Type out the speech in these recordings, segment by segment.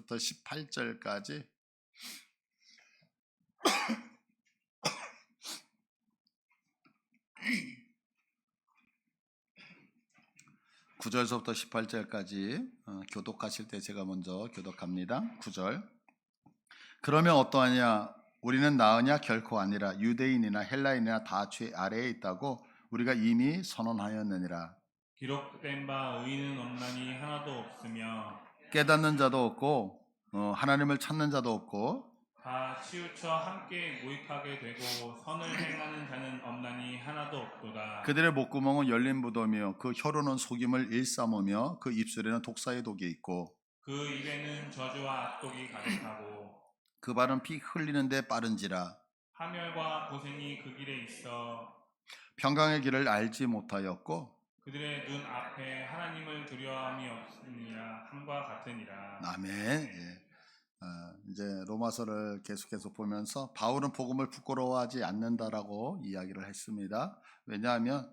18절까지 9절서부터 18절까지 교독하실 때 제가 먼저 교독합니다. 9절. 그러면 어떠하냐? 우리는 나으냐? 결코 아니라 유대인이나 헬라인이나 다 죄 아래에 있다고 우리가 이미 선언하였느니라. 기록된 바 의인은 없나니 하나도 없으며 깨닫는 자도 없고 하나님을 찾는 자도 없고 다 치우쳐 함께 무익하게 되고 선을 행하는 자는 없나니 하나도 없도다. 그들의 목구멍은 열린 무덤이요 그 혀로는 속임을 일삼으며 그 입술에는 독사의 독이 있고 그 입에는 저주와 악독이 가득하고 그 발은 피 흘리는데 빠른지라. 파멸과 고생이 그 길에 있어 평강의 길을 알지 못하였고 그들의 눈 앞에 하나님을 두려움이 없으니라 함과 같으니라. 아멘. 예. 이제 로마서를 계속해서 보면서 바울은 복음을 부끄러워하지 않는다라고 이야기를 했습니다. 왜냐하면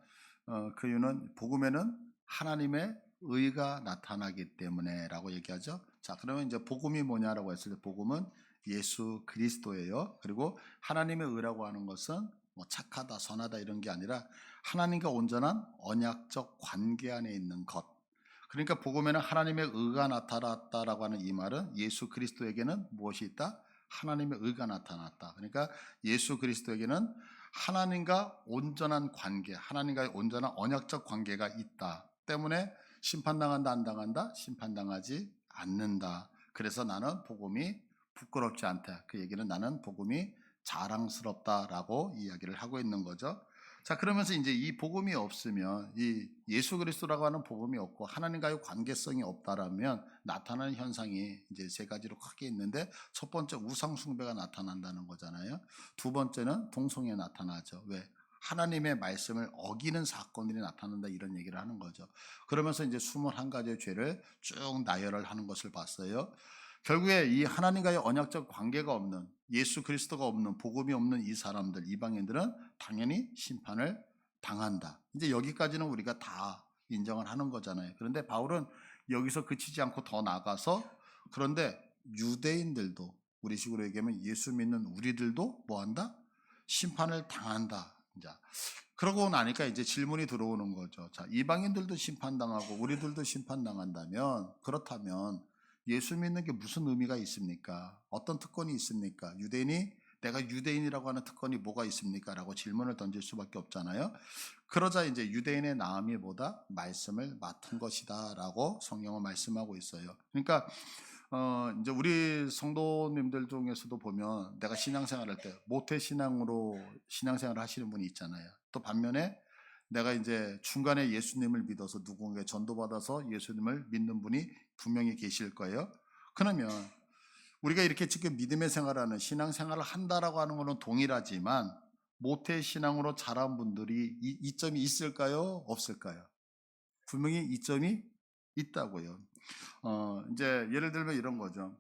그 이유는 복음에는 하나님의 의가 나타나기 때문에라고 얘기하죠. 자, 그러면 이제 복음이 뭐냐라고 했을 때 복음은 예수 그리스도예요. 그리고 하나님의 의라고 하는 것은 뭐 착하다, 선하다 이런 게 아니라 하나님과 온전한 언약적 관계 안에 있는 것. 그러니까 복음에는 하나님의 의가 나타났다라고 하는 이 말은 예수 그리스도에게는 무엇이 있다? 하나님의 의가 나타났다. 그러니까 예수 그리스도에게는 하나님과 온전한 관계, 하나님과의 온전한 언약적 관계가 있다. 때문에 심판당한다, 안 당한다? 심판당하지 않는다. 그래서 나는 복음이 부끄럽지 않다. 그 얘기는 나는 복음이 자랑스럽다라고 이야기를 하고 있는 거죠. 자, 그러면서 이제 이 복음이 없으면, 이 예수 그리스도라고 하는 복음이 없고 하나님과의 관계성이 없다라면 나타나는 현상이 이제 세 가지로 크게 있는데, 첫 번째 우상 숭배가 나타난다는 거잖아요. 두 번째는 동성애 나타나죠. 왜? 하나님의 말씀을 어기는 사건들이 나타난다 이런 얘기를 하는 거죠. 그러면서 이제 21가지의 죄를 쭉 나열을 하는 것을 봤어요. 결국에 이 하나님과의 언약적 관계가 없는, 예수 그리스도가 없는, 복음이 없는 이 사람들, 이방인들은 당연히 심판을 당한다. 이제 여기까지는 우리가 다 인정을 하는 거잖아요. 그런데 바울은 여기서 그치지 않고 더 나가서, 그런데 유대인들도, 우리 식으로 얘기하면 예수 믿는 우리들도 뭐한다? 심판을 당한다. 자, 그러고 나니까 이제 질문이 들어오는 거죠. 자, 이방인들도 심판당하고 우리들도 심판당한다면, 그렇다면 예수 믿는 게 무슨 의미가 있습니까? 어떤 특권이 있습니까? 내가 유대인이라고 하는 특권이 뭐가 있습니까? 라고 질문을 던질 수밖에 없잖아요. 그러자 이제 유대인의 나음이 뭐다? 말씀을 맡은 것이다 라고 성경은 말씀하고 있어요. 그러니까 이제 우리 성도님들 중에서도 보면 내가 신앙생활할 때 모태 신앙으로 신앙생활을 하시는 분이 있잖아요. 또 반면에 내가 이제 중간에 예수님을 믿어서 누군가에 전도받아서 예수님을 믿는 분이 분명히 계실 거예요. 그러면 우리가 이렇게 지금 믿음의 생활하는 신앙생활을 한다라고 하는 것은 동일하지만 모태 신앙으로 자란 분들이 이점이 있을까요? 없을까요? 분명히 이점이 있다고요. 이제 예를 들면 이런 거죠.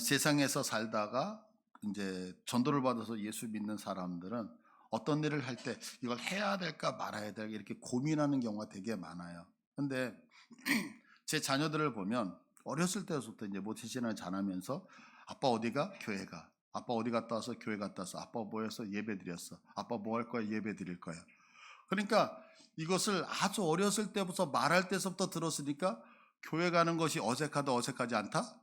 세상에서 살다가 이제 전도를 받아서 예수 믿는 사람들은 어떤 일을 할 때 이걸 해야 될까 말아야 될까 이렇게 고민하는 경우가 되게 많아요. 근데 제 자녀들을 보면 어렸을 때부터 이제 모태신앙을 자라면서 아빠 어디가? 교회가. 아빠 어디 갔다 와서 교회 갔다 와서 아빠 뭐 해서 예배 드렸어. 아빠 뭐 할 거야? 예배 드릴 거야. 그러니까 이것을 아주 어렸을 때부터 말할 때부터 들었으니까 교회 가는 것이 어색하다 어색하지 않다?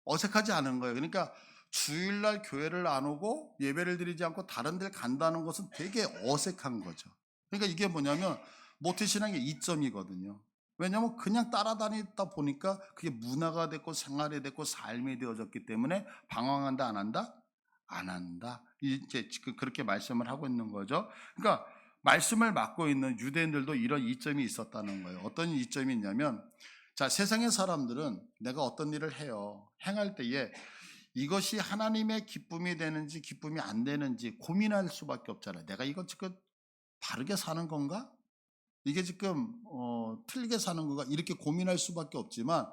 어색하지 않은 거예요. 그러니까 주일날 교회를 안 오고 예배를 드리지 않고 다른 데 간다는 것은 되게 어색한 거죠. 그러니까 이게 뭐냐면 모태신앙의 이점이거든요. 왜냐하면 그냥 따라다니다 보니까 그게 문화가 됐고 생활이 됐고 삶이 되어졌기 때문에 방황한다 안 한다? 안 한다. 이제 그렇게 말씀을 하고 있는 거죠. 그러니까 말씀을 맡고 있는 유대인들도 이런 이점이 있었다는 거예요. 어떤 이점이 있냐면 자, 세상의 사람들은 내가 어떤 일을 해요. 행할 때에 이것이 하나님의 기쁨이 되는지 기쁨이 안 되는지 고민할 수밖에 없잖아요. 내가 이거 지금 바르게 사는 건가? 이게 지금 틀리게 사는 건가? 이렇게 고민할 수밖에 없지만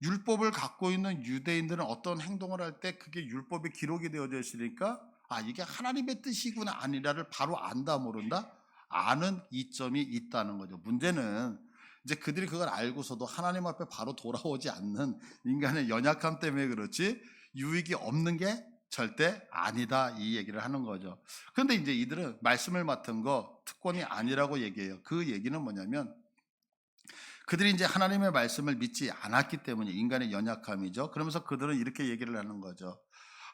율법을 갖고 있는 유대인들은 어떤 행동을 할 때 그게 율법에 기록이 되어져 있으니까 아 이게 하나님의 뜻이구나 아니라를 바로 안다 모른다? 아는 이점이 있다는 거죠. 문제는 이제 그들이 그걸 알고서도 하나님 앞에 바로 돌아오지 않는 인간의 연약함 때문에 그렇지 유익이 없는 게 절대 아니다, 이 얘기를 하는 거죠. 그런데 이제 이들은 말씀을 맡은 거 특권이 아니라고 얘기해요. 그 얘기는 뭐냐면 그들이 이제 하나님의 말씀을 믿지 않았기 때문에, 인간의 연약함이죠. 그러면서 그들은 이렇게 얘기를 하는 거죠.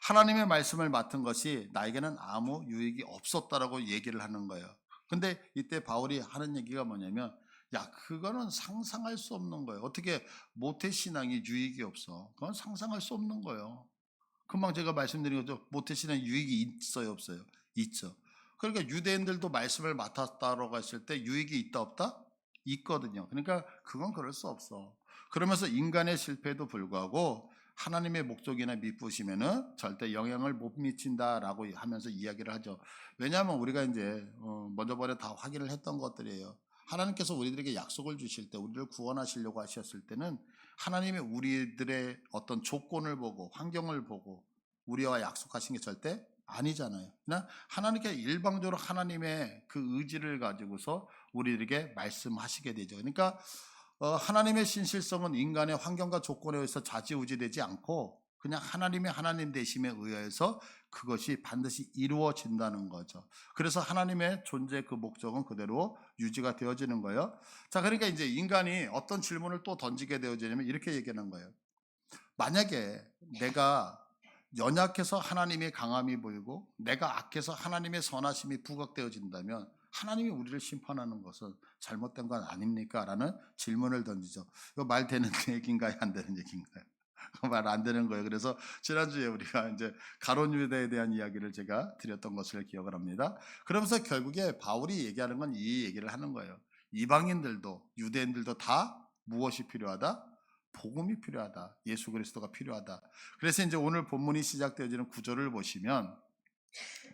하나님의 말씀을 맡은 것이 나에게는 아무 유익이 없었다라고 얘기를 하는 거예요. 근데 이때 바울이 하는 얘기가 뭐냐면, 야, 그거는 상상할 수 없는 거예요. 어떻게 모태신앙이 유익이 없어? 그건 상상할 수 없는 거예요. 금방 제가 말씀드린 거죠. 모태신앙 유익이 있어요, 없어요? 있죠. 그러니까 유대인들도 말씀을 맡았다라고 했을 때 유익이 있다, 없다? 있거든요. 그러니까 그건 그럴 수 없어. 그러면서 인간의 실패에도 불구하고 하나님의 목적이나 미쁘시면은 절대 영향을 못 미친다라고 하면서 이야기를 하죠. 왜냐하면 우리가 이제 먼저 번에 다 확인을 했던 것들이에요. 하나님께서 우리들에게 약속을 주실 때, 우리를 구원하시려고 하셨을 때는 하나님의 우리들의 어떤 조건을 보고 환경을 보고 우리와 약속하신 게 절대 아니잖아요. 그냥 하나님께 일방적으로 하나님의 그 의지를 가지고서 우리에게 말씀하시게 되죠. 그러니까 하나님의 신실성은 인간의 환경과 조건에 의해서 좌지우지되지 않고 그냥 하나님의 하나님 되심에 의해서 그것이 반드시 이루어진다는 거죠. 그래서 하나님의 존재 그 목적은 그대로 유지가 되어지는 거예요. 자, 그러니까 이제 인간이 어떤 질문을 또 던지게 되어지냐면 이렇게 얘기하는 거예요. 만약에 내가 연약해서 하나님의 강함이 보이고 내가 악해서 하나님의 선하심이 부각되어진다면 하나님이 우리를 심판하는 것은 잘못된 건 아닙니까? 라는 질문을 던지죠. 이거 말 되는 얘기인가요? 안 되는 얘기인가요? 말 안 되는 거예요. 그래서 지난주에 우리가 이제 가론 유다에 대한 이야기를 제가 드렸던 것을 기억을 합니다. 그러면서 결국에 바울이 얘기하는 건 이 얘기를 하는 거예요. 이방인들도 유대인들도 다 무엇이 필요하다? 복음이 필요하다. 예수 그리스도가 필요하다. 그래서 이제 오늘 본문이 시작되어지는 구절을 보시면,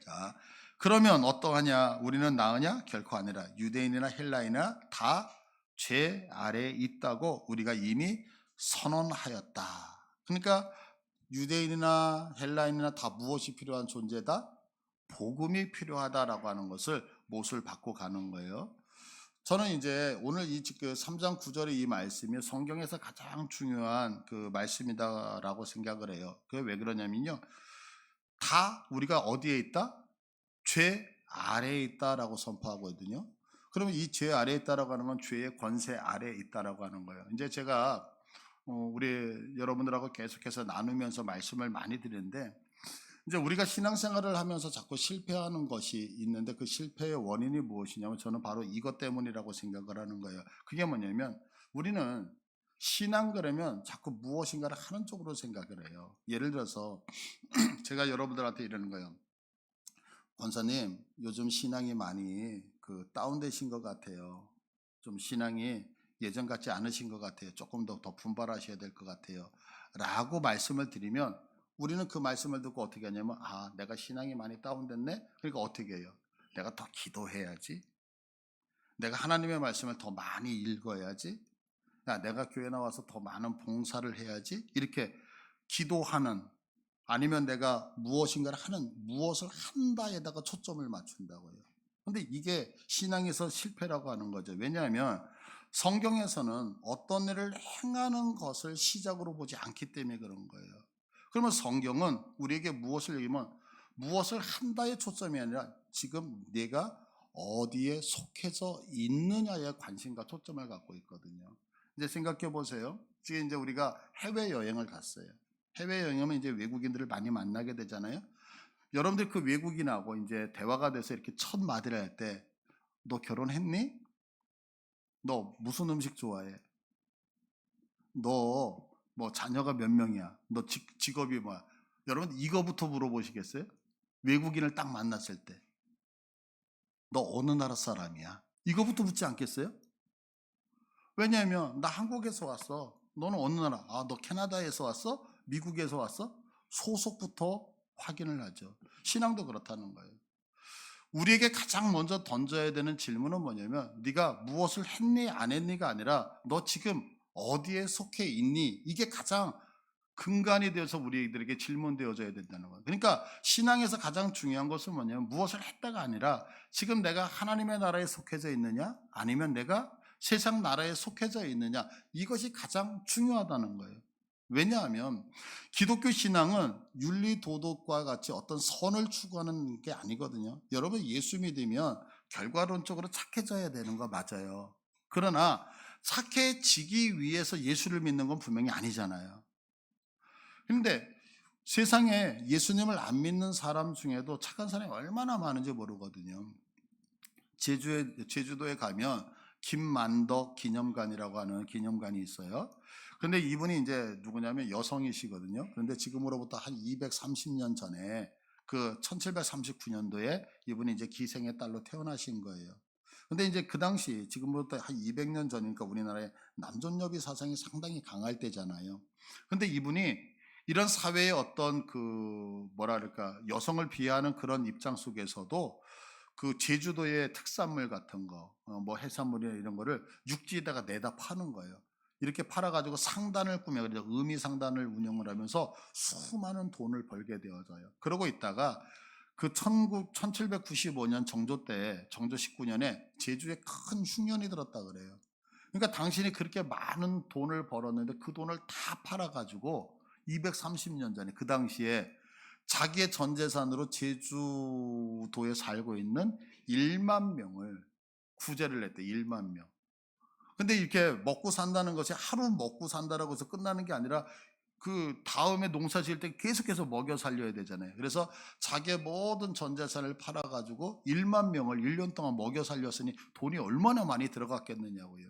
자, 그러면 어떠하냐? 우리는 나으냐? 결코 아니라 유대인이나 헬라인이나 다 죄 아래에 있다고 우리가 이미 선언하였다. 그러니까 유대인이나 헬라인이나 다 무엇이 필요한 존재다? 복음이 필요하다라고 하는 것을 못을 받고 가는 거예요. 저는 이제 오늘 이 3장 9절의 이 말씀이 성경에서 가장 중요한 그 말씀이다라고 생각을 해요. 그게 왜 그러냐면요. 다 우리가 어디에 있다? 죄 아래에 있다라고 선포하거든요. 그러면 이 죄 아래에 있다라고 하는 건 죄의 권세 아래에 있다라고 하는 거예요. 이제 제가 우리 여러분들하고 계속해서 나누면서 말씀을 많이 드리는데, 이제 우리가 신앙생활을 하면서 자꾸 실패하는 것이 있는데 그 실패의 원인이 무엇이냐면 저는 바로 이것 때문이라고 생각을 하는 거예요. 그게 뭐냐면 우리는 신앙 그러면 자꾸 무엇인가를 하는 쪽으로 생각을 해요. 예를 들어서 제가 여러분들한테 이러는 거예요. 권사님, 요즘 신앙이 많이 다운되신 것 같아요. 좀 신앙이 예전 같지 않으신 것 같아요. 조금 더 분발하셔야 될 것 같아요. 라고 말씀을 드리면 우리는 그 말씀을 듣고 어떻게 하냐면, 아, 내가 신앙이 많이 다운됐네? 그러니까 어떻게 해요? 내가 더 기도해야지. 내가 하나님의 말씀을 더 많이 읽어야지. 야, 내가 교회 나와서 더 많은 봉사를 해야지. 이렇게 기도하는, 아니면 내가 무엇인가를 하는, 무엇을 한다에다가 초점을 맞춘다고요. 근데 이게 신앙에서 실패라고 하는 거죠. 왜냐하면 성경에서는 어떤 일을 행하는 것을 시작으로 보지 않기 때문에 그런 거예요. 그러면 성경은 우리에게 무엇을 얘기하면 무엇을 한다에 초점이 아니라 지금 내가 어디에 속해져 있느냐에 관심과 초점을 갖고 있거든요. 이제 생각해 보세요. 지금 이제 우리가 해외 여행을 갔어요. 해외 여행하면 이제 외국인들을 많이 만나게 되잖아요. 여러분들 그 외국인하고 이제 대화가 돼서 이렇게 첫 마디를 할 때, 너 결혼했니? 너 무슨 음식 좋아해? 너 뭐 자녀가 몇 명이야? 너 직업이 뭐야? 여러분 이거부터 물어보시겠어요? 외국인을 딱 만났을 때, 너 어느 나라 사람이야? 이거부터 묻지 않겠어요? 왜냐하면 나 한국에서 왔어. 너는 어느 나라? 아, 너 캐나다에서 왔어? 미국에서 왔어? 소속부터 확인을 하죠. 신앙도 그렇다는 거예요. 우리에게 가장 먼저 던져야 되는 질문은 뭐냐면 네가 무엇을 했니 안 했니가 아니라 너 지금 어디에 속해 있니? 이게 가장 근간이 되어서 우리들에게 질문되어져야 된다는 거예요. 그러니까 신앙에서 가장 중요한 것은 뭐냐면 무엇을 했다가 아니라 지금 내가 하나님의 나라에 속해져 있느냐? 아니면 내가 세상 나라에 속해져 있느냐, 이것이 가장 중요하다는 거예요. 왜냐하면 기독교 신앙은 윤리 도덕과 같이 어떤 선을 추구하는 게 아니거든요. 여러분, 예수 믿으면 결과론적으로 착해져야 되는 거 맞아요. 그러나 착해지기 위해서 예수를 믿는 건 분명히 아니잖아요. 그런데 세상에 예수님을 안 믿는 사람 중에도 착한 사람이 얼마나 많은지 모르거든요. 제주도에 가면 김만덕 기념관이라고 하는 기념관이 있어요. 그런데 이분이 이제 누구냐면 여성이시거든요. 그런데 지금으로부터 한 230년 전에 그 1739년도에 이분이 이제 기생의 딸로 태어나신 거예요. 근데 이제 그 당시 지금부터 한 200년 전이니까 우리나라의 남존여비 사상이 상당히 강할 때잖아요. 근데 이분이 이런 사회의 어떤 그 뭐랄까 여성을 비하하는 그런 입장 속에서도 그 제주도의 특산물 같은 거, 뭐 해산물이나 이런 거를 육지에다가 내다 파는 거예요. 이렇게 팔아가지고 상단을 꾸며, 그래서 의미상단을 운영을 하면서 수많은 돈을 벌게 되어져요. 그러고 있다가 그 1795년 정조 때, 정조 19년에 제주에 큰 흉년이 들었다 그래요. 그러니까 당신이 그렇게 많은 돈을 벌었는데 그 돈을 다 팔아가지고 230년 전에 그 당시에 자기의 전 재산으로 제주도에 살고 있는 1만 명을 구제를 했대. 1만 명. 근데 이렇게 먹고 산다는 것이 하루 먹고 산다라고 해서 끝나는 게 아니라 그 다음에 농사 지을 때 계속해서 먹여 살려야 되잖아요. 그래서 자기의 모든 전 재산을 팔아가지고 1만 명을 1년 동안 먹여 살렸으니 돈이 얼마나 많이 들어갔겠느냐고요.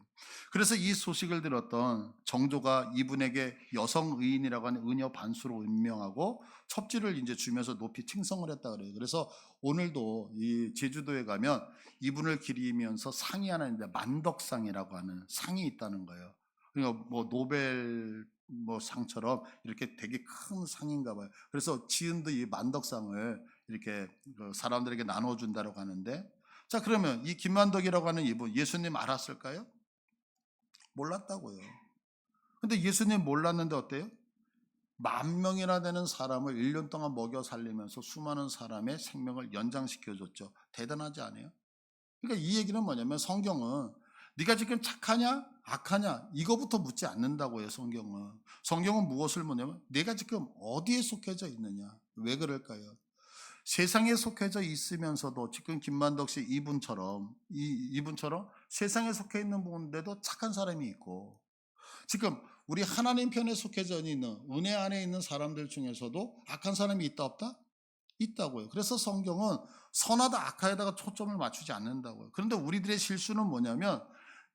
그래서 이 소식을 들었던 정조가 이분에게 여성 의인이라고 하는 의녀 반수로 임명하고 첩지를 이제 주면서 높이 칭송을 했다 그래요. 그래서 오늘도 이 제주도에 가면 이분을 기리면서 상이 하나 있는데 만덕상이라고 하는 상이 있다는 거예요. 그러니까 뭐 노벨 뭐 상처럼 이렇게 되게 큰 상인가 봐요. 그래서 지은도 이 만덕상을 이렇게 그 사람들에게 나눠준다고 하는데, 자 그러면 이 김만덕이라고 하는 이분 예수님 알았을까요? 몰랐다고요. 근데 예수님 몰랐는데 어때요? 10,000명이나 되는 사람을 1년 동안 먹여 살리면서 수많은 사람의 생명을 연장시켜줬죠. 대단하지 않아요? 그러니까 이 얘기는 뭐냐면 성경은 네가 지금 착하냐 악하냐 이거부터 묻지 않는다고요. 성경은 무엇을 묻냐면 내가 지금 어디에 속해져 있느냐. 왜 그럴까요? 세상에 속해져 있으면서도 지금 김만덕 씨 이분처럼 세상에 속해 있는 분인데도 착한 사람이 있고, 지금 우리 하나님 편에 속해져 있는 은혜 안에 있는 사람들 중에서도 악한 사람이 있다 없다? 있다고요. 그래서 성경은 선하다 악하에다가 초점을 맞추지 않는다고요. 그런데 우리들의 실수는 뭐냐면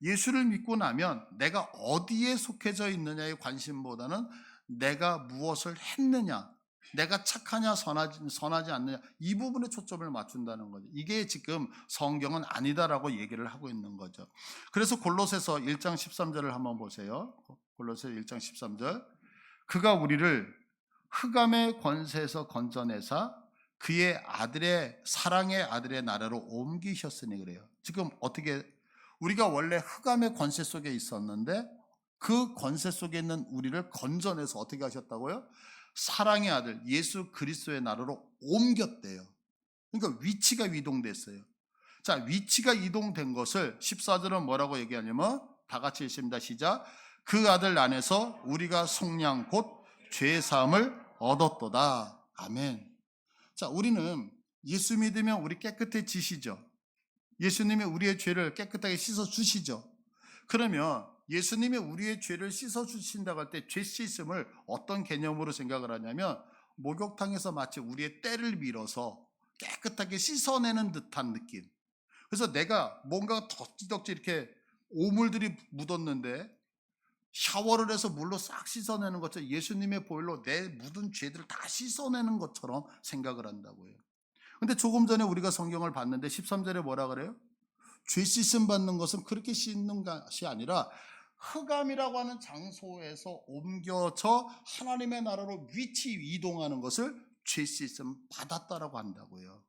예수를 믿고 나면 내가 어디에 속해져 있느냐의 관심보다는 내가 무엇을 했느냐, 내가 착하냐 선하지 않느냐 이 부분에 초점을 맞춘다는 거죠. 이게 지금 성경은 아니다라고 얘기를 하고 있는 거죠. 그래서 골로새서 1장 13절을 한번 보세요. 골로새 1장 13절. 그가 우리를 흑암의 권세에서 건져내사 그의 아들의 사랑의 아들의 나라로 옮기셨으니 그래요. 지금 어떻게 우리가 원래 흑암의 권세 속에 있었는데 그 권세 속에 있는 우리를 건져내서 어떻게 하셨다고요? 사랑의 아들 예수 그리스도의 나라로 옮겼대요. 그러니까 위치가 이동됐어요. 자, 위치가 이동된 것을 14절은 뭐라고 얘기하냐면 다 같이 읽습니다. 시작. 그 아들 안에서 우리가 속량 곧 죄 사함을 얻었도다. 아멘. 자, 우리는 예수 믿으면 우리 깨끗해지시죠. 예수님이 우리의 죄를 깨끗하게 씻어 주시죠. 그러면 예수님이 우리의 죄를 씻어 주신다고 할 때 죄 씻음을 어떤 개념으로 생각을 하냐면 목욕탕에서 마치 우리의 때를 밀어서 깨끗하게 씻어내는 듯한 느낌. 그래서 내가 뭔가 덕지덕지 이렇게 오물들이 묻었는데 샤워를 해서 물로 싹 씻어내는 것처럼 예수님의 보혈로 내 묻은 죄들을 다 씻어내는 것처럼 생각을 한다고요. 근데 조금 전에 우리가 성경을 봤는데 13절에 뭐라 그래요? 죄 씻음 받는 것은 그렇게 씻는 것이 아니라 흑암이라고 하는 장소에서 옮겨져 하나님의 나라로 위치 이동하는 것을 죄 씻음 받았다라고 한다고요.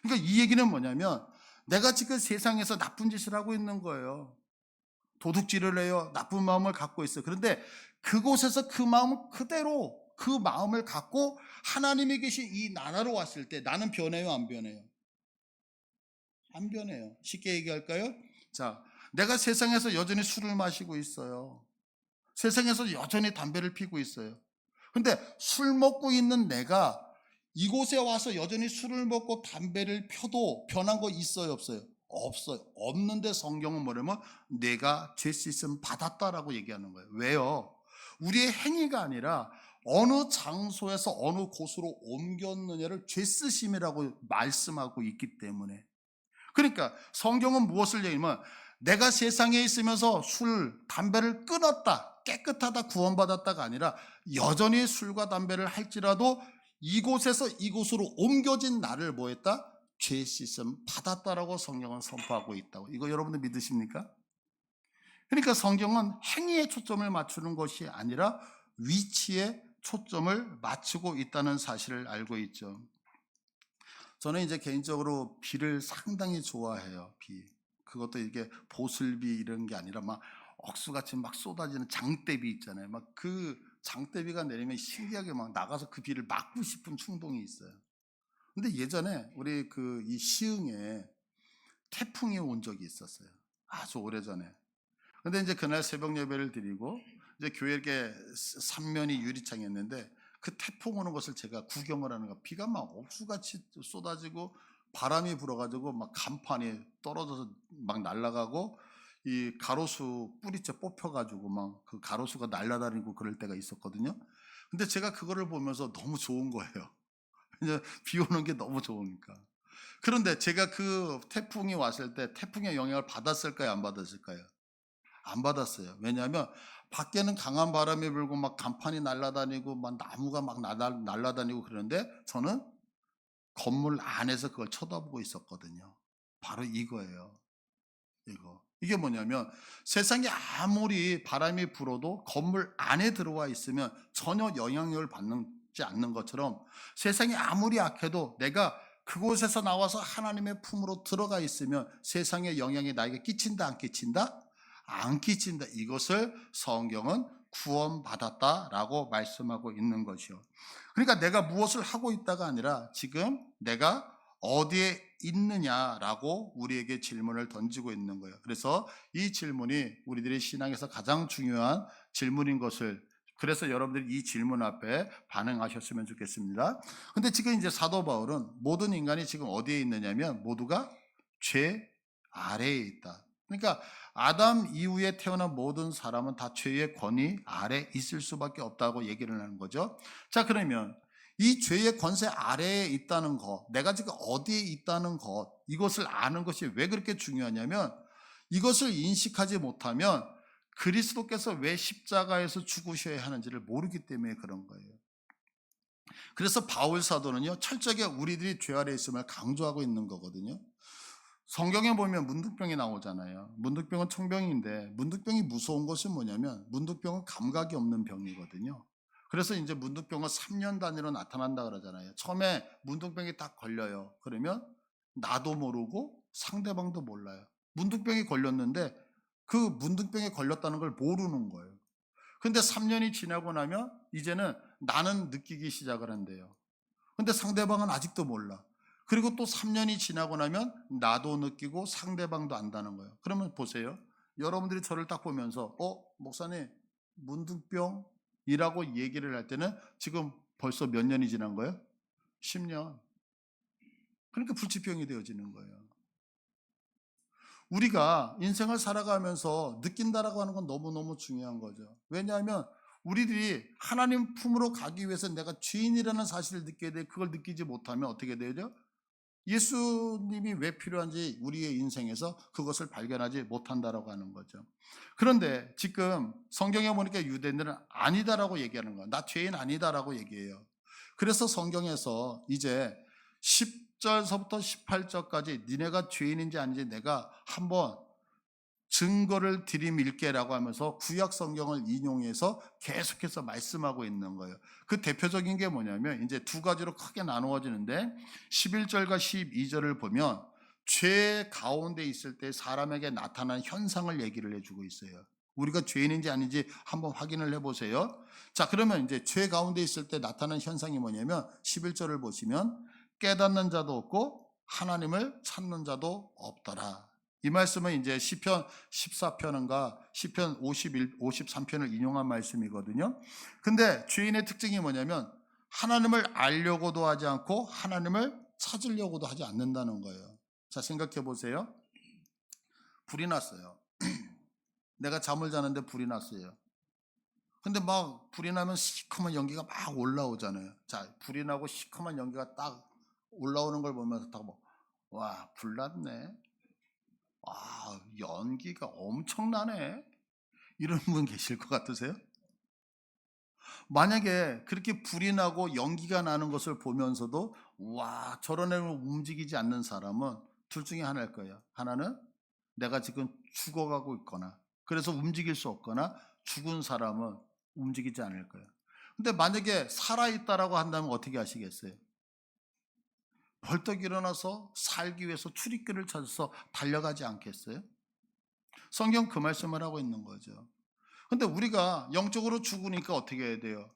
그러니까 이 얘기는 뭐냐면 내가 지금 세상에서 나쁜 짓을 하고 있는 거예요. 도둑질을 해요. 나쁜 마음을 갖고 있어요. 그런데 그곳에서 그 마음을 그대로 그 마음을 갖고 하나님이 계신 이 나라로 왔을 때 나는 변해요, 안 변해요? 안 변해요. 쉽게 얘기할까요? 자, 내가 세상에서 여전히 술을 마시고 있어요. 세상에서 여전히 담배를 피고 있어요. 근데 술 먹고 있는 내가 이곳에 와서 여전히 술을 먹고 담배를 펴도 변한 거 있어요, 없어요? 없어요. 없는데 성경은 뭐냐면 내가 죄 씻음 받았다라고 얘기하는 거예요. 왜요? 우리의 행위가 아니라 어느 장소에서 어느 곳으로 옮겼느냐를 죄 쓰심이라고 말씀하고 있기 때문에. 그러니까 성경은 무엇을 얘기하면 내가 세상에 있으면서 술, 담배를 끊었다, 깨끗하다, 구원받았다가 아니라 여전히 술과 담배를 할지라도 이곳에서 이곳으로 옮겨진 나를 뭐했다? 죄 씻음 받았다라고 성경은 선포하고 있다고. 이거 여러분들 믿으십니까? 그러니까 성경은 행위에 초점을 맞추는 것이 아니라 위치에 초점을 맞추고 있다는 사실을 알고 있죠. 저는 이제 개인적으로 비를 상당히 좋아해요. 비. 그것도 이게 보슬비 이런 게 아니라 막 억수같이 막 쏟아지는 장대비 있잖아요. 막 그 장대비가 내리면 신기하게 막 나가서 그 비를 막고 싶은 충동이 있어요. 근데 예전에 우리 그 이 시흥에 태풍이 온 적이 있었어요. 아주 오래전에. 근데 이제 그날 새벽 예배를 드리고 이제 교회 이렇게 삼면이 유리창이었는데 그 태풍 오는 것을 제가 구경을 하는 거. 비가 막 옥수같이 쏟아지고 바람이 불어가지고 막 간판이 떨어져서 막 날아가고 이 가로수 뿌리째 뽑혀가지고 막 그 가로수가 날아다니고 그럴 때가 있었거든요. 근데 제가 그거를 보면서 너무 좋은 거예요. 이제 비 오는 게 너무 좋으니까. 그런데 제가 그 태풍이 왔을 때 태풍의 영향을 받았을까요? 안 받았을까요? 안 받았어요. 왜냐하면 밖에는 강한 바람이 불고 막 간판이 날아다니고 막 나무가 막 날아다니고 그러는데 저는 건물 안에서 그걸 쳐다보고 있었거든요. 바로 이거예요. 이게 뭐냐면 세상에 아무리 바람이 불어도 건물 안에 들어와 있으면 전혀 영향력을 받지 않는 것처럼 세상이 아무리 악해도 내가 그곳에서 나와서 하나님의 품으로 들어가 있으면 세상의 영향이 나에게 끼친다 안 끼친다? 안 끼친다. 이것을 성경은 구원받았다라고 말씀하고 있는 것이요. 그러니까 내가 무엇을 하고 있다가 아니라 지금 내가 어디에 있느냐라고 우리에게 질문을 던지고 있는 거예요. 그래서 이 질문이 우리들의 신앙에서 가장 중요한 질문인 것을, 그래서 여러분들이 이 질문 앞에 반응하셨으면 좋겠습니다. 근데 지금 이제 사도 바울은 모든 인간이 지금 어디에 있느냐면 모두가 죄 아래에 있다. 그러니까 아담 이후에 태어난 모든 사람은 다 죄의 권위 아래 있을 수밖에 없다고 얘기를 하는 거죠. 자, 그러면 이 죄의 권세 아래에 있다는 것, 내가 지금 어디에 있다는 것, 이것을 아는 것이 왜 그렇게 중요하냐면 이것을 인식하지 못하면 그리스도께서 왜 십자가에서 죽으셔야 하는지를 모르기 때문에 그런 거예요. 그래서 바울 사도는요, 철저하게 우리들이 죄 아래에 있음을 강조하고 있는 거거든요. 성경에 보면 문득병이 나오잖아요. 문득병은 청병인데 문득병이 무서운 것이 뭐냐면 문득병은 감각이 없는 병이거든요. 그래서 이제 문득병은 3년 단위로 나타난다 그러잖아요. 처음에 문득병이 딱 걸려요. 그러면 나도 모르고 상대방도 몰라요. 문득병이 걸렸는데 그 문득병에 걸렸다는 걸 모르는 거예요. 근데 3년이 지나고 나면 이제는 나는 느끼기 시작을 한대요. 근데 상대방은 아직도 몰라. 그리고 또 3년이 지나고 나면 나도 느끼고 상대방도 안다는 거예요. 그러면 보세요. 여러분들이 저를 딱 보면서 목사님 문둥병이라고 얘기를 할 때는 지금 벌써 몇 년이 지난 거예요? 10년. 그러니까 불치병이 되어지는 거예요. 우리가 인생을 살아가면서 느낀다라고 하는 건 너무너무 중요한 거죠. 왜냐하면 우리들이 하나님 품으로 가기 위해서 내가 죄인이라는 사실을 느껴야 돼. 그걸 느끼지 못하면 어떻게 되죠? 예수님이 왜 필요한지 우리의 인생에서 그것을 발견하지 못한다라고 하는 거죠. 그런데 지금 성경에 보니까 유대인들은 아니다라고 얘기하는 거야. 나 죄인 아니다라고 얘기해요. 그래서 성경에서 이제 10절서부터 18절까지 니네가 죄인인지 아닌지 내가 한번 증거를 들이밀게라고 하면서 구약 성경을 인용해서 계속해서 말씀하고 있는 거예요. 그 대표적인 게 뭐냐면 이제 두 가지로 크게 나누어지는데 11절과 12절을 보면 죄 가운데 있을 때 사람에게 나타난 현상을 얘기를 해주고 있어요. 우리가 죄인인지 아닌지 한번 확인을 해보세요. 자, 그러면 이제 죄 가운데 있을 때 나타난 현상이 뭐냐면 11절을 보시면 깨닫는 자도 없고 하나님을 찾는 자도 없더라. 이 말씀은 이제 시편 14편인가 시편 53편을 인용한 말씀이거든요. 근데 죄인의 특징이 뭐냐면 하나님을 알려고도 하지 않고 하나님을 찾으려고도 하지 않는다는 거예요. 자, 생각해 보세요. 불이 났어요. 내가 잠을 자는데 불이 났어요. 근데 막 불이 나면 시커먼 연기가 막 올라오잖아요. 자, 불이 나고 시커먼 연기가 딱 올라오는 걸 보면서 딱 뭐, 와, 불 났네. 와, 연기가 엄청나네. 이런 분 계실 것 같으세요? 만약에 그렇게 불이 나고 연기가 나는 것을 보면서도 와, 저런 애를 움직이지 않는 사람은 둘 중에 하나일 거예요. 하나는 내가 지금 죽어가고 있거나 그래서 움직일 수 없거나 죽은 사람은 움직이지 않을 거예요. 근데 만약에 살아있다라고 한다면 어떻게 하시겠어요? 벌떡 일어나서 살기 위해서 출입길을 찾아서 달려가지 않겠어요? 성경 그 말씀을 하고 있는 거죠. 근데 우리가 영적으로 죽으니까 어떻게 해야 돼요?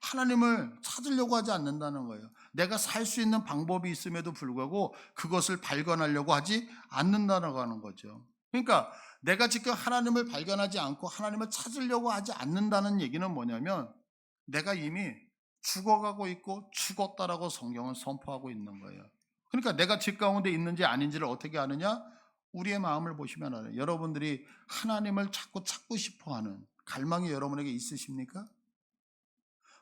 하나님을 찾으려고 하지 않는다는 거예요. 내가 살 수 있는 방법이 있음에도 불구하고 그것을 발견하려고 하지 않는다고 하는 거죠. 그러니까 내가 지금 하나님을 발견하지 않고 하나님을 찾으려고 하지 않는다는 얘기는 뭐냐면 내가 이미 죽어가고 있고 죽었다라고 성경은 선포하고 있는 거예요. 그러니까 내가 집 가운데 있는지 아닌지를 어떻게 아느냐? 우리의 마음을 보시면 알아요. 여러분들이 하나님을 자꾸 찾고 싶어하는 갈망이 여러분에게 있으십니까?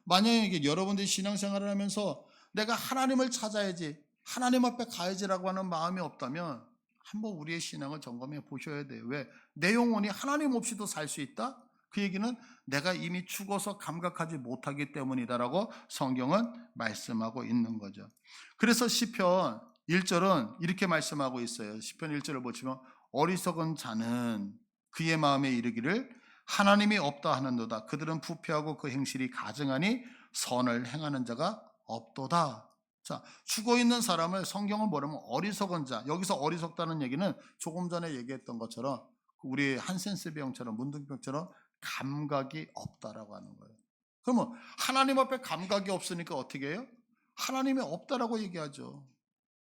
만약에 여러분들이 신앙생활을 하면서 내가 하나님을 찾아야지, 하나님 앞에 가야지라고 하는 마음이 없다면 한번 우리의 신앙을 점검해 보셔야 돼요. 왜? 내 영혼이 하나님 없이도 살 수 있다? 그 얘기는 내가 이미 죽어서 감각하지 못하기 때문이다라고 성경은 말씀하고 있는 거죠. 그래서 시편 1절은 이렇게 말씀하고 있어요. 시편 1절을 보시면 어리석은 자는 그의 마음에 이르기를 하나님이 없다 하는도다. 그들은 부패하고 그 행실이 가증하니 선을 행하는 자가 없도다. 자, 죽어 있는 사람을 성경은 뭐라면 어리석은 자. 여기서 어리석다는 얘기는 조금 전에 얘기했던 것처럼 우리 한센스 병처럼 문둥병처럼 감각이 없다라고 하는 거예요. 그러면 하나님 앞에 감각이 없으니까 어떻게 해요? 하나님이 없다라고 얘기하죠.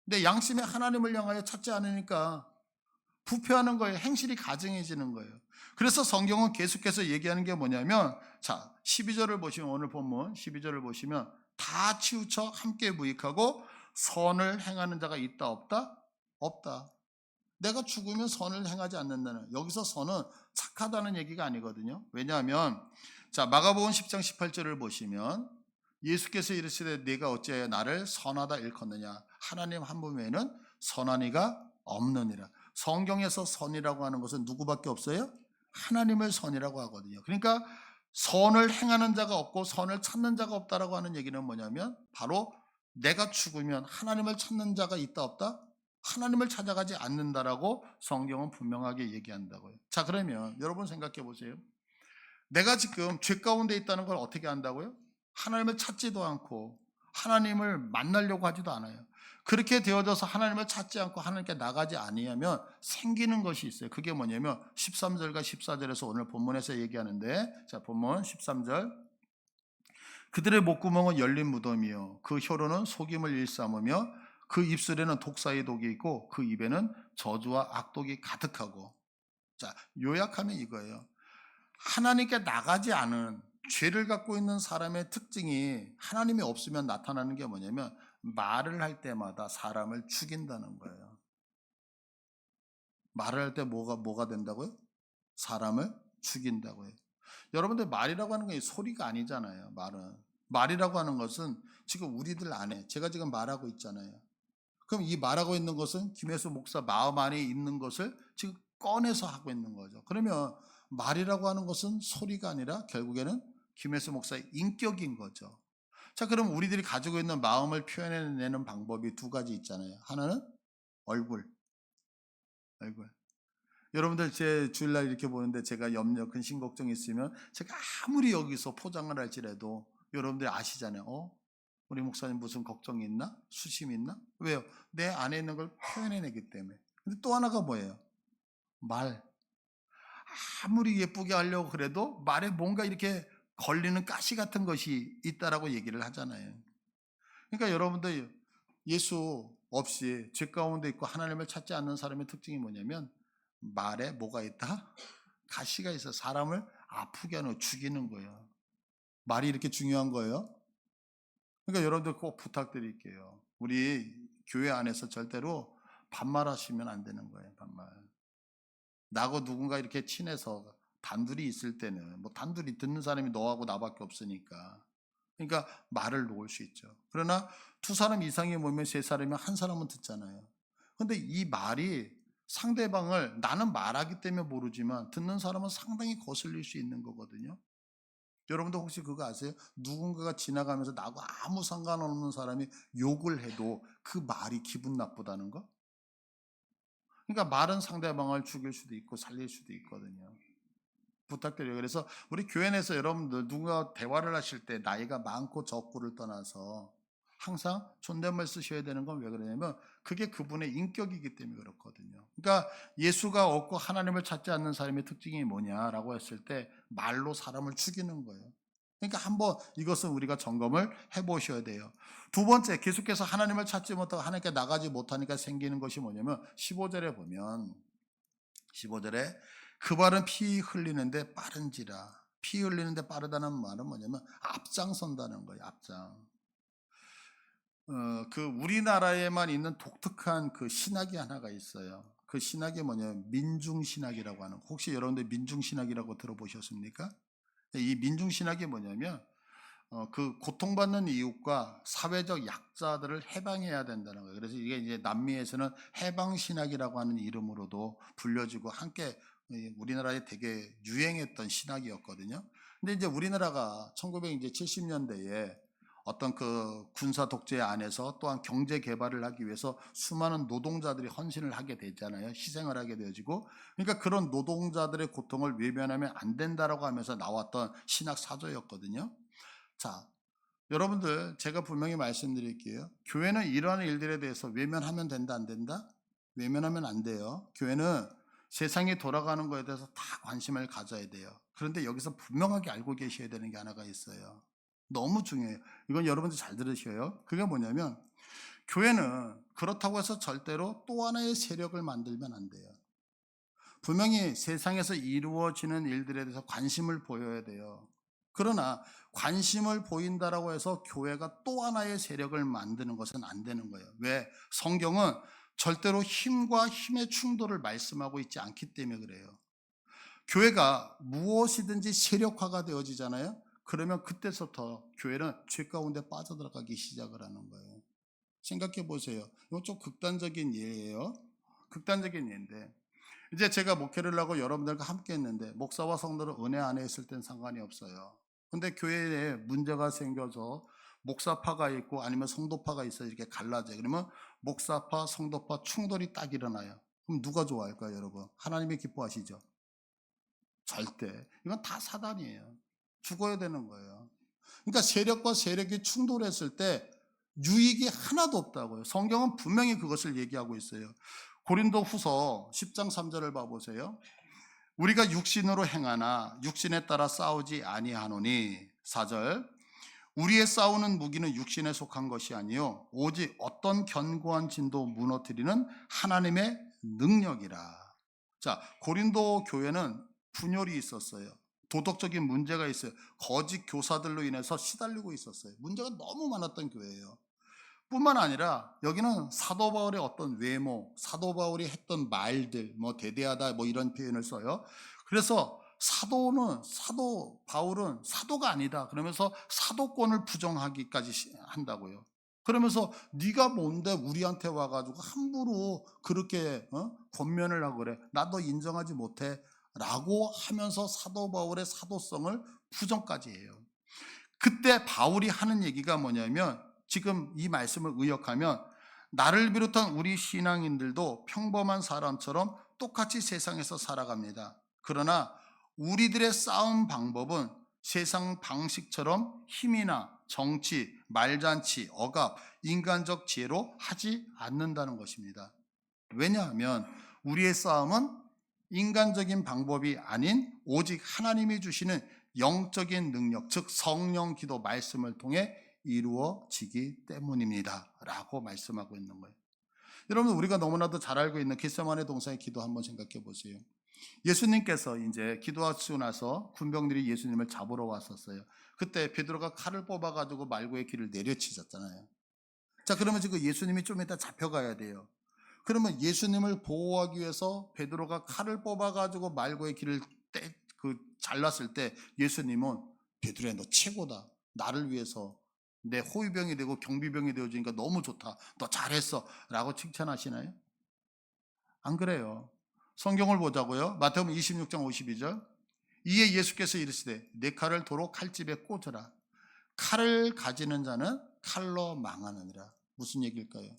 근데 양심의 하나님을 향하여 찾지 않으니까 부패하는 거예요. 행실이 가증해지는 거예요. 그래서 성경은 계속해서 얘기하는 게 뭐냐면 자, 12절을 보시면 오늘 본문 12절을 보시면 다 치우쳐 함께 무익하고 선을 행하는 자가 있다 없다? 없다. 내가 죽으면 선을 행하지 않는다는 여기서 선은 착하다는 얘기가 아니거든요. 왜냐하면 자, 마가복음 10장 18절을 보시면 예수께서 이르시되 네가 어찌하여 나를 선하다 일컫느냐 하나님 한 분 외에는 선한 이가 없느니라. 성경에서 선이라고 하는 것은 누구밖에 없어요? 하나님을 선이라고 하거든요. 그러니까 선을 행하는 자가 없고 선을 찾는 자가 없다라고 하는 얘기는 뭐냐면 바로 내가 죽으면 하나님을 찾는 자가 있다 없다? 하나님을 찾아가지 않는다라고 성경은 분명하게 얘기한다고요. 자, 그러면 여러분 생각해 보세요. 내가 지금 죄 가운데 있다는 걸 어떻게 안다고요? 하나님을 찾지도 않고 하나님을 만나려고 하지도 않아요. 그렇게 되어져서 하나님을 찾지 않고 하나님께 나가지 아니하면 생기는 것이 있어요. 그게 뭐냐면 13절과 14절에서 오늘 본문에서 얘기하는데 자, 본문 13절 그들의 목구멍은 열린 무덤이요 그 혀로는 속임을 일삼으며 그 입술에는 독사의 독이 있고 그 입에는 저주와 악독이 가득하고 자, 요약하면 이거예요. 하나님께 나가지 않은 죄를 갖고 있는 사람의 특징이 하나님이 없으면 나타나는 게 뭐냐면 말을 할 때마다 사람을 죽인다는 거예요. 말을 할 때 뭐가 된다고요? 사람을 죽인다고요. 여러분들 말이라고 하는 게 소리가 아니잖아요. 말이라고 하는 것은 지금 우리들 안에 제가 지금 말하고 있잖아요. 그럼 이 말하고 있는 것은 김혜수 목사 마음 안에 있는 것을 지금 꺼내서 하고 있는 거죠. 그러면 말이라고 하는 것은 소리가 아니라 결국에는 김혜수 목사의 인격인 거죠. 자, 그럼 우리들이 가지고 있는 마음을 표현해내는 방법이 두 가지 있잖아요. 하나는 얼굴. 여러분들 제 주일날 이렇게 보는데 제가 염려, 근심, 걱정이 있으면 제가 아무리 여기서 포장을 할지라도 여러분들이 아시잖아요. 우리 목사님 무슨 걱정이 있나? 수심이 있나? 왜요? 내 안에 있는 걸 표현해내기 때문에. 근데 또 하나가 뭐예요? 말. 아무리 예쁘게 하려고 그래도 말에 뭔가 이렇게 걸리는 가시 같은 것이 있다라고 얘기를 하잖아요. 그러니까 여러분들 예수 없이 죄 가운데 있고 하나님을 찾지 않는 사람의 특징이 뭐냐면 말에 뭐가 있다? 가시가 있어. 사람을 아프게 하는, 죽이는 거예요. 말이 이렇게 중요한 거예요. 그러니까 여러분들 꼭 부탁드릴게요. 우리 교회 안에서 절대로 반말하시면 안 되는 거예요. 반말. 나하고 누군가 이렇게 친해서 단둘이 있을 때는 뭐 단둘이 듣는 사람이 너하고 나밖에 없으니까. 그러니까 말을 놓을 수 있죠. 그러나 두 사람 이상이 모이면 세 사람이면 한 사람은 듣잖아요. 근데 이 말이 상대방을, 나는 말하기 때문에 모르지만 듣는 사람은 상당히 거슬릴 수 있는 거거든요. 여러분도 혹시 그거 아세요? 누군가가 지나가면서 나하고 아무 상관없는 사람이 욕을 해도 그 말이 기분 나쁘다는 거? 그러니까 말은 상대방을 죽일 수도 있고 살릴 수도 있거든요. 부탁드려요. 그래서 우리 교회 내에서 여러분들 누가 대화를 하실 때 나이가 많고 적고를 떠나서 항상 존댓말 쓰셔야 되는 건 왜 그러냐면 그게 그분의 인격이기 때문에 그렇거든요. 그러니까 예수가 없고 하나님을 찾지 않는 사람의 특징이 뭐냐라고 했을 때 말로 사람을 죽이는 거예요. 그러니까 한번 이것은 우리가 점검을 해보셔야 돼요. 두 번째, 계속해서 하나님을 찾지 못하고 하나님께 나가지 못하니까 생기는 것이 뭐냐면 15절에 보면 15절에 그 발은 피 흘리는데 빠른지라. 피 흘리는데 빠르다는 말은 뭐냐면 앞장선다는 거예요. 앞장. 그 우리나라에만 있는 독특한 그 신학이 하나가 있어요. 그 신학이 뭐냐면 민중신학이라고 하는 거. 혹시 여러분들 민중신학이라고 들어보셨습니까? 이 민중신학이 뭐냐면 그 고통받는 이웃과 사회적 약자들을 해방해야 된다는 거예요. 그래서 이게 이제 남미에서는 해방신학이라고 하는 이름으로도 불려지고 함께 우리나라에 되게 유행했던 신학이었거든요. 근데 이제 우리나라가 1970년대에 어떤 그 군사 독재 안에서 또한 경제 개발을 하기 위해서 수많은 노동자들이 헌신을 하게 되잖아요. 희생을 하게 되어지고. 그러니까 그런 노동자들의 고통을 외면하면 안 된다라고 하면서 나왔던 신학 사조였거든요. 자, 여러분들 제가 분명히 말씀드릴게요. 교회는 이러한 일들에 대해서 외면하면 된다, 안 된다? 외면하면 안 돼요. 교회는 세상이 돌아가는 것에 대해서 다 관심을 가져야 돼요. 그런데 여기서 분명하게 알고 계셔야 되는 게 하나가 있어요. 너무 중요해요. 이건 여러분들 잘 들으셔요. 그게 뭐냐면 교회는 그렇다고 해서 절대로 또 하나의 세력을 만들면 안 돼요. 분명히 세상에서 이루어지는 일들에 대해서 관심을 보여야 돼요. 그러나 관심을 보인다라고 해서 교회가 또 하나의 세력을 만드는 것은 안 되는 거예요. 왜? 성경은 절대로 힘과 힘의 충돌을 말씀하고 있지 않기 때문에 그래요. 교회가 무엇이든지 세력화가 되어지잖아요. 그러면 그때부터 교회는 죄 가운데 빠져들어가기 시작을 하는 거예요. 생각해 보세요. 이건 좀 극단적인 예예요. 극단적인 예인데 이제 제가 목회를 하고 여러분들과 함께 했는데 목사와 성도를 은혜 안에 있을 땐 상관이 없어요. 근데 교회에 문제가 생겨서 목사파가 있고 아니면 성도파가 있어요. 이렇게 갈라져요. 그러면 목사파, 성도파 충돌이 딱 일어나요. 그럼 누가 좋아할까요, 여러분? 하나님이 기뻐하시죠? 절대. 이건 다 사단이에요. 죽어야 되는 거예요. 그러니까 세력과 세력이 충돌했을 때 유익이 하나도 없다고요. 성경은 분명히 그것을 얘기하고 있어요. 고린도 후서 10장 3절을 봐보세요. 우리가 육신으로 행하나 육신에 따라 싸우지 아니하노니 4절 우리의 싸우는 무기는 육신에 속한 것이 아니요 오직 어떤 견고한 진도 무너뜨리는 하나님의 능력이라. 자, 고린도 교회는 분열이 있었어요. 도덕적인 문제가 있어요. 거짓 교사들로 인해서 시달리고 있었어요. 문제가 너무 많았던 교회예요. 뿐만 아니라 여기는 사도 바울의 어떤 외모, 사도 바울이 했던 말들, 뭐 대대하다 뭐 이런 표현을 써요. 그래서 사도 바울은 사도가 아니다. 그러면서 사도권을 부정하기까지 한다고요. 그러면서 네가 뭔데 우리한테 와가지고 함부로 그렇게 권면을 하고 그래. 나도 인정하지 못해. 라고 하면서 사도 바울의 사도성을 부정까지 해요. 그때 바울이 하는 얘기가 뭐냐면 지금 이 말씀을 의역하면 나를 비롯한 우리 신앙인들도 평범한 사람처럼 똑같이 세상에서 살아갑니다. 그러나 우리들의 싸움 방법은 세상 방식처럼 힘이나 정치, 말잔치, 억압, 인간적 지혜로 하지 않는다는 것입니다. 왜냐하면 우리의 싸움은 인간적인 방법이 아닌 오직 하나님이 주시는 영적인 능력, 즉 성령 기도 말씀을 통해 이루어지기 때문입니다. 라고 말씀하고 있는 거예요. 여러분, 우리가 너무나도 잘 알고 있는 겟세마네 동산의 기도 한번 생각해 보세요. 예수님께서 이제 기도하시고 나서 군병들이 예수님을 잡으러 왔었어요. 그때 베드로가 칼을 뽑아가지고 말고의 길을 내려치셨잖아요. 자, 그러면 지금 예수님이 좀 이따 잡혀가야 돼요. 그러면 예수님을 보호하기 위해서 베드로가 칼을 뽑아가지고 말고의 길을 잘랐을 때 예수님은 베드로야, 너 최고다. 나를 위해서 내 호위병이 되고 경비병이 되어주니까 너무 좋다. 너 잘했어. 라고 칭찬하시나요? 안 그래요. 성경을 보자고요. 마태복음 26장 52절. 이에 예수께서 이르시되 내 칼을 도로 칼집에 꽂으라. 칼을 가지는 자는 칼로 망하느니라. 무슨 얘기일까요?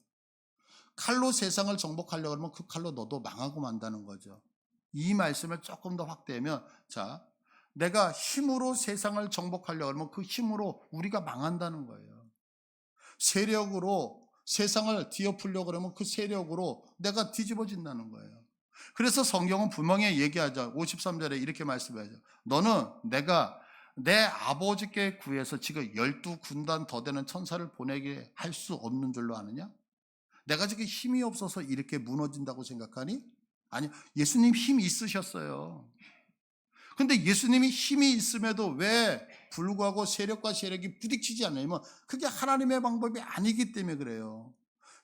칼로 세상을 정복하려고 하면 그 칼로 너도 망하고 만다는 거죠. 이 말씀을 조금 더 확대하면, 자, 내가 힘으로 세상을 정복하려고 하면 그 힘으로 우리가 망한다는 거예요. 세력으로 세상을 뒤엎으려고 하면 그 세력으로 내가 뒤집어진다는 거예요. 그래서 성경은 분명히 얘기하죠. 53절에 이렇게 말씀하죠. 너는 내가 내 아버지께 구해서 지금 12군단 더 되는 천사를 보내게 할 수 없는 줄로 아느냐? 내가 지금 힘이 없어서 이렇게 무너진다고 생각하니? 아니, 예수님 힘이 있으셨어요. 근데 예수님이 힘이 있음에도 왜 불구하고 세력과 세력이 부딪히지 않냐면 그게 하나님의 방법이 아니기 때문에 그래요.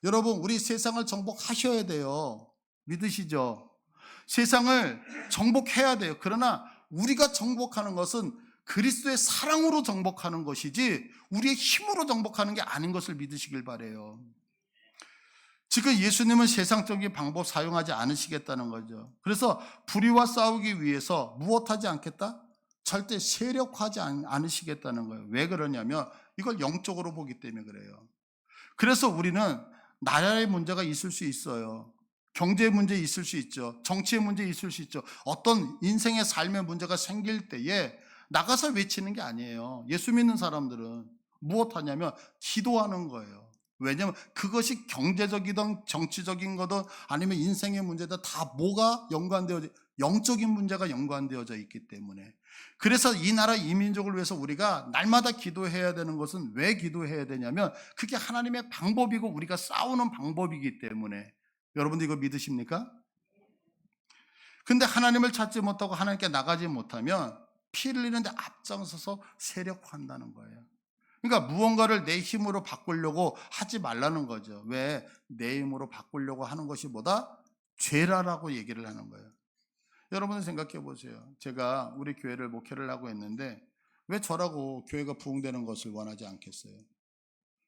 여러분, 우리 세상을 정복하셔야 돼요. 믿으시죠? 세상을 정복해야 돼요. 그러나 우리가 정복하는 것은 그리스도의 사랑으로 정복하는 것이지 우리의 힘으로 정복하는 게 아닌 것을 믿으시길 바라요. 지금 예수님은 세상적인 방법 사용하지 않으시겠다는 거죠. 그래서 불의와 싸우기 위해서 무엇하지 않겠다? 절대 세력화하지 않으시겠다는 거예요. 왜 그러냐면 이걸 영적으로 보기 때문에 그래요. 그래서 우리는 나라의 문제가 있을 수 있어요. 경제 문제 있을 수 있죠. 정치의 문제 있을 수 있죠. 어떤 인생의 삶의 문제가 생길 때에 나가서 외치는 게 아니에요. 예수 믿는 사람들은 무엇하냐면 기도하는 거예요. 왜냐하면 그것이 경제적이든 정치적인 거든 아니면 인생의 문제든 다 뭐가 연관되어져, 영적인 문제가 연관되어져 있기 때문에. 그래서 이 나라 이민족을 위해서 우리가 날마다 기도해야 되는 것은 왜 기도해야 되냐면 그게 하나님의 방법이고 우리가 싸우는 방법이기 때문에. 여러분들 이거 믿으십니까? 근데 하나님을 찾지 못하고 하나님께 나가지 못하면 피를 흘리는데 앞장서서 세력화한다는 거예요. 그러니까 무언가를 내 힘으로 바꾸려고 하지 말라는 거죠. 왜? 내 힘으로 바꾸려고 하는 것이 보다 죄라라고 얘기를 하는 거예요. 여러분은 생각해 보세요. 제가 우리 교회를 목회를 하고 있는데 왜 저라고 교회가 부흥되는 것을 원하지 않겠어요?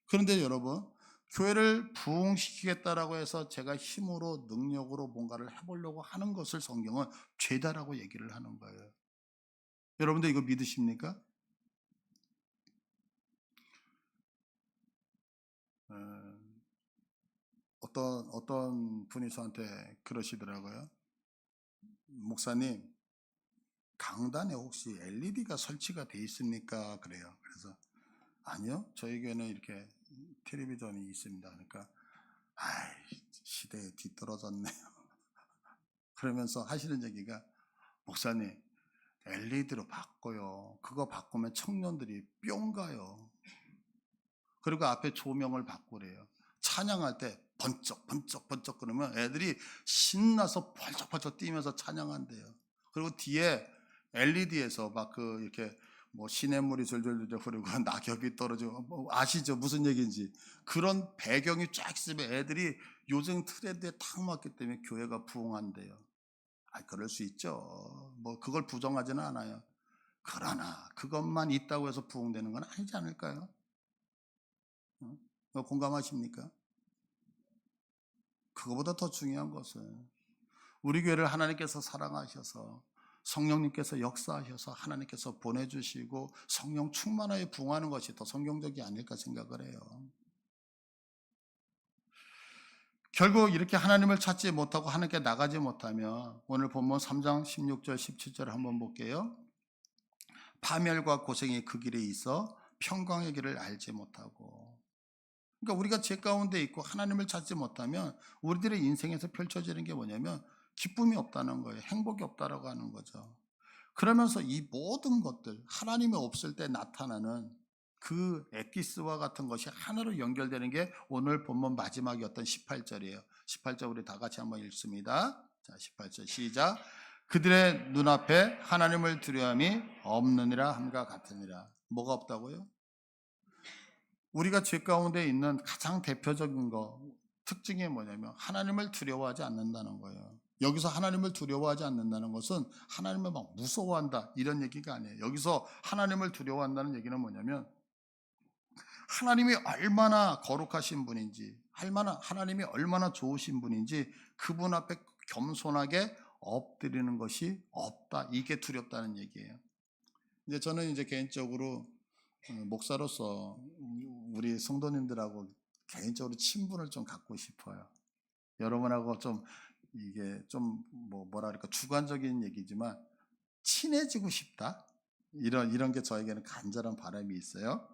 그런데 여러분, 교회를 부흥시키겠다라고 해서 제가 힘으로 능력으로 뭔가를 해보려고 하는 것을 성경은 죄다라고 얘기를 하는 거예요. 여러분들 이거 믿으십니까? 어떤 분이 저한테 그러시더라고요. 목사님, 강단에 혹시 LED가 설치가 돼 있습니까? 그래요. 그래서 아니요, 저희 교회는 이렇게 텔레비전이 있습니다. 그러니까 아이, 시대에 뒤떨어졌네요. 그러면서 하시는 얘기가, 목사님, LED로 바꿔요. 그거 바꾸면 청년들이 뿅 가요. 그리고 앞에 조명을 바꾸래요. 찬양할 때 번쩍 번쩍 번쩍 그러면 애들이 신나서 펄쩍펄쩍 뛰면서 찬양한대요. 그리고 뒤에 LED에서 막 이렇게 뭐 시냇물이 졸졸졸 흐르고 낙엽이 떨어지고 뭐 아시죠? 무슨 얘기인지. 그런 배경이 쫙 있으면 애들이 요즘 트렌드에 탁 맞기 때문에 교회가 부흥한대요. 그럴 수 있죠. 뭐 그걸 부정하지는 않아요. 그러나 그것만 있다고 해서 부흥되는 건 아니지 않을까요? 공감하십니까? 그거보다 더 중요한 것은 우리 교회를 하나님께서 사랑하셔서 성령님께서 역사하셔서 하나님께서 보내주시고 성령 충만하여 부흥하는 것이 더 성경적이 아닐까 생각을 해요. 결국 이렇게 하나님을 찾지 못하고 하나님께 나가지 못하면 오늘 본문 3장 16절 17절 한번 볼게요. 파멸과 고생이 그 길에 있어 평강의 길을 알지 못하고. 그러니까 우리가 죄 가운데 있고 하나님을 찾지 못하면 우리들의 인생에서 펼쳐지는 게 뭐냐면 기쁨이 없다는 거예요. 행복이 없다라고 하는 거죠. 그러면서 이 모든 것들, 하나님이 없을 때 나타나는 그 엑기스와 같은 것이 하나로 연결되는 게 오늘 본문 마지막이었던 18절이에요. 18절 우리 다 같이 한번 읽습니다. 자, 18절 시작. 그들의 눈앞에 하나님을 두려움이 없느니라 함과 같으니라. 뭐가 없다고요? 우리가 죄 가운데 있는 가장 대표적인 특징이 뭐냐면 하나님을 두려워하지 않는다는 거예요. 여기서 하나님을 두려워하지 않는다는 것은 하나님을 막 무서워한다 이런 얘기가 아니에요. 여기서 하나님을 두려워한다는 얘기는 뭐냐면 하나님이 얼마나 거룩하신 분인지, 하나님이 얼마나 좋으신 분인지 그분 앞에 겸손하게 엎드리는 것이 없다. 이게 두렵다는 얘기예요. 이제 저는 개인적으로 목사로서 우리 성도님들하고 개인적으로 친분을 좀 갖고 싶어요. 여러분하고 좀 이게 좀 뭐랄까 주관적인 얘기지만 친해지고 싶다. 이런 게 저에게는 간절한 바람이 있어요.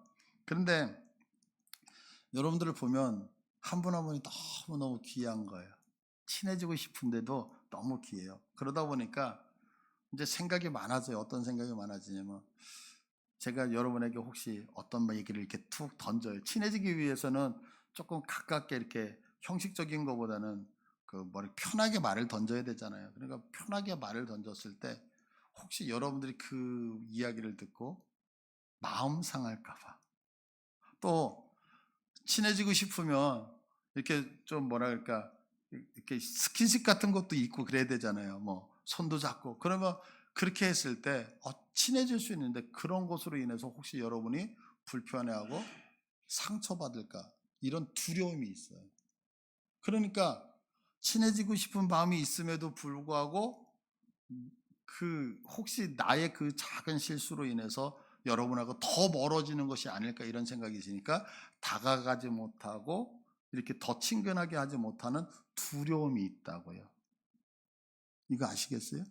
그런데 여러분들을 보면 한 분 한 분이 너무너무 귀한 거예요. 친해지고 싶은데도 너무 귀해요. 그러다 보니까 이제 생각이 많아져요. 어떤 생각이 많아지냐면 제가 여러분에게 혹시 어떤 얘기를 이렇게 툭 던져요. 친해지기 위해서는 조금 가깝게 이렇게 형식적인 것보다는 편하게 말을 던져야 되잖아요. 그러니까 편하게 말을 던졌을 때 혹시 여러분들이 그 이야기를 듣고 마음 상할까봐 또 친해지고 싶으면 이렇게 좀 이렇게 스킨십 같은 것도 있고 그래야 되잖아요. 손도 잡고 그러면 그렇게 했을 때 친해질 수 있는데 그런 것으로 인해서 혹시 여러분이 불편해하고 상처받을까 이런 두려움이 있어요. 그러니까 친해지고 싶은 마음이 있음에도 불구하고 혹시 나의 그 작은 실수로 인해서 여러분하고 더 멀어지는 것이 아닐까 이런 생각이 드니까 다가가지 못하고 이렇게 더 친근하게 하지 못하는 두려움이 있다고요. 이거 아시겠어요?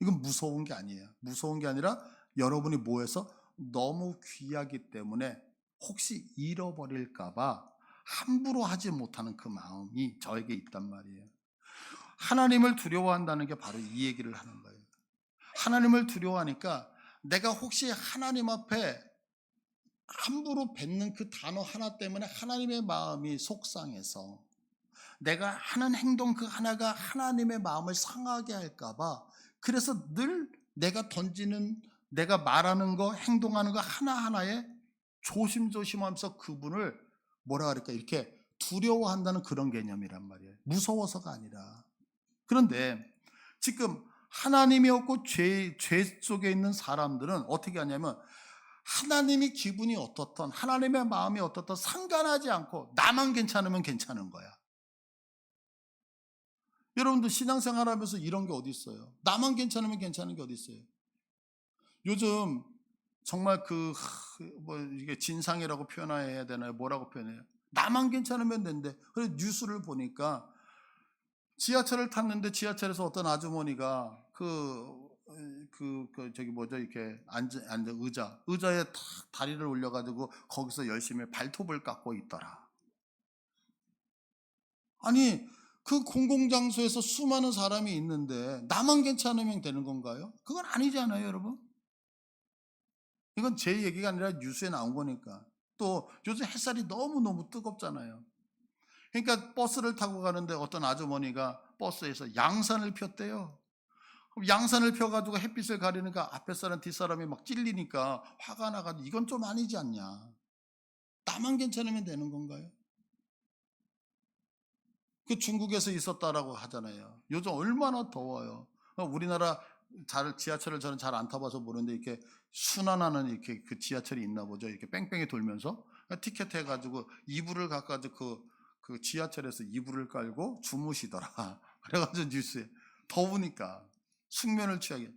이건 무서운 게 아니에요. 무서운 게 아니라 여러분이 뭐해서 너무 귀하기 때문에 혹시 잃어버릴까봐 함부로 하지 못하는 그 마음이 저에게 있단 말이에요. 하나님을 두려워한다는 게 바로 이 얘기를 하는 거예요. 하나님을 두려워하니까 내가 혹시 하나님 앞에 함부로 뱉는 그 단어 하나 때문에 하나님의 마음이 속상해서 내가 하는 행동 그 하나가 하나님의 마음을 상하게 할까봐 그래서 늘 내가 말하는 거 행동하는 거 하나하나에 조심조심하면서 그분을 이렇게 두려워한다는 그런 개념이란 말이에요. 무서워서가 아니라. 그런데 지금 하나님이 없고 죄 속에 있는 사람들은 어떻게 하냐면 하나님이 기분이 어떻든 하나님의 마음이 어떻든 상관하지 않고 나만 괜찮으면 괜찮은 거야. 여러분들 신앙생활 하면서 이런 게 어디 있어요? 나만 괜찮으면 괜찮은 게 어디 있어요? 요즘 정말 이게 진상이라고 표현해야 되나요? 뭐라고 표현해요? 나만 괜찮으면 된대. 그래서 뉴스를 보니까 지하철을 탔는데 지하철에서 어떤 아주머니가 이렇게 앉아 의자에 탁 다리를 올려가지고 거기서 열심히 발톱을 깎고 있더라. 아니, 그 공공장소에서 수많은 사람이 있는데 나만 괜찮으면 되는 건가요? 그건 아니잖아요, 여러분. 이건 제 얘기가 아니라 뉴스에 나온 거니까. 또 요즘 햇살이 너무너무 뜨겁잖아요. 그러니까 버스를 타고 가는데 어떤 아주머니가 버스에서 양산을 폈대요. 양산을 펴가지고 햇빛을 가리니까 앞에 사람 뒷사람이 막 찔리니까 화가 나가지고 이건 좀 아니지 않냐. 나만 괜찮으면 되는 건가요? 그 중국에서 있었다라고 하잖아요. 요즘 얼마나 더워요. 우리나라 지하철을 저는 잘 안 타봐서 모르는데 이렇게 순환하는 이렇게 그 지하철이 있나 보죠. 이렇게 뺑뺑이 돌면서 티켓 해가지고 이불을 갖가지고 그 지하철에서 이불을 깔고 주무시더라. 그래가지고 뉴스에 더우니까 숙면을 취하게.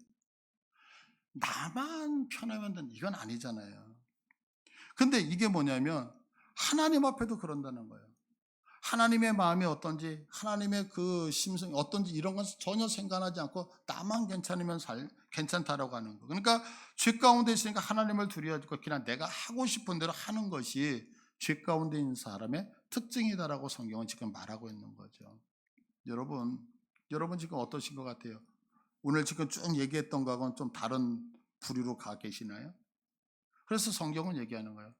나만 편하면 된다. 이건 아니잖아요. 근데 이게 뭐냐면 하나님 앞에도 그런다는 거예요. 하나님의 마음이 어떤지, 하나님의 그 심성이 어떤지 이런 건 전혀 생각하지 않고 나만 괜찮으면 괜찮다라고 하는 거. 그러니까 죄 가운데 있으니까 하나님을 두려워하고 그냥 내가 하고 싶은 대로 하는 것이 죄 가운데 있는 사람의 특징이다라고 성경은 지금 말하고 있는 거죠. 여러분 지금 어떠신 것 같아요? 오늘 지금 쭉 얘기했던 거하고는 좀 다른 부류로 가 계시나요? 그래서 성경은 얘기하는 거예요.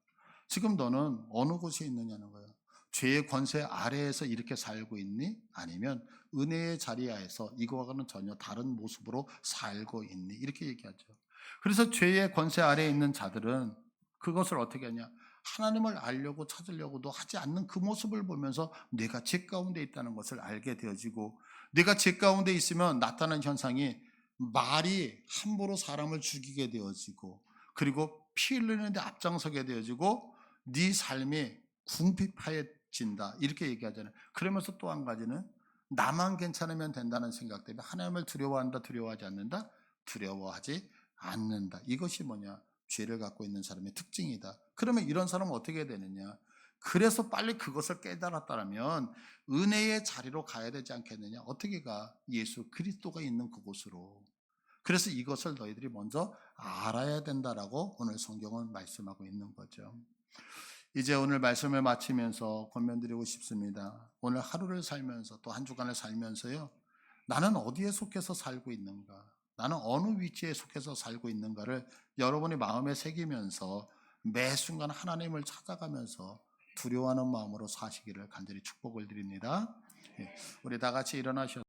지금 너는 어느 곳에 있느냐는 거예요. 죄의 권세 아래에서 이렇게 살고 있니? 아니면 은혜의 자리하에서 이거와는 전혀 다른 모습으로 살고 있니? 이렇게 얘기하죠. 그래서 죄의 권세 아래에 있는 자들은 그것을 어떻게 하냐? 하나님을 알려고 찾으려고도 하지 않는 그 모습을 보면서 내가 죄 가운데 있다는 것을 알게 되어지고, 내가 죄 가운데 있으면 나타나는 현상이 말이 함부로 사람을 죽이게 되어지고, 그리고 피 흘리는데 앞장서게 되어지고, 네 삶이 궁핍해진다 이렇게 얘기하잖아요. 그러면서 또 한 가지는 나만 괜찮으면 된다는 생각 때문에 하나님을 두려워한다, 두려워하지 않는다, 두려워하지 않는다. 이것이 뭐냐? 죄를 갖고 있는 사람의 특징이다. 그러면 이런 사람은 어떻게 되느냐? 그래서 빨리 그것을 깨달았다면 은혜의 자리로 가야 되지 않겠느냐? 어떻게 가? 예수 그리스도가 있는 그곳으로. 그래서 이것을 너희들이 먼저 알아야 된다라고 오늘 성경은 말씀하고 있는 거죠. 이제 오늘 말씀을 마치면서 권면드리고 싶습니다. 오늘 하루를 살면서 또 한 주간을 살면서요, 나는 어디에 속해서 살고 있는가? 나는 어느 위치에 속해서 살고 있는가를 여러분이 마음에 새기면서 매 순간 하나님을 찾아가면서 두려워하는 마음으로 사시기를 간절히 축복을 드립니다. 우리 다 같이 일어나셔서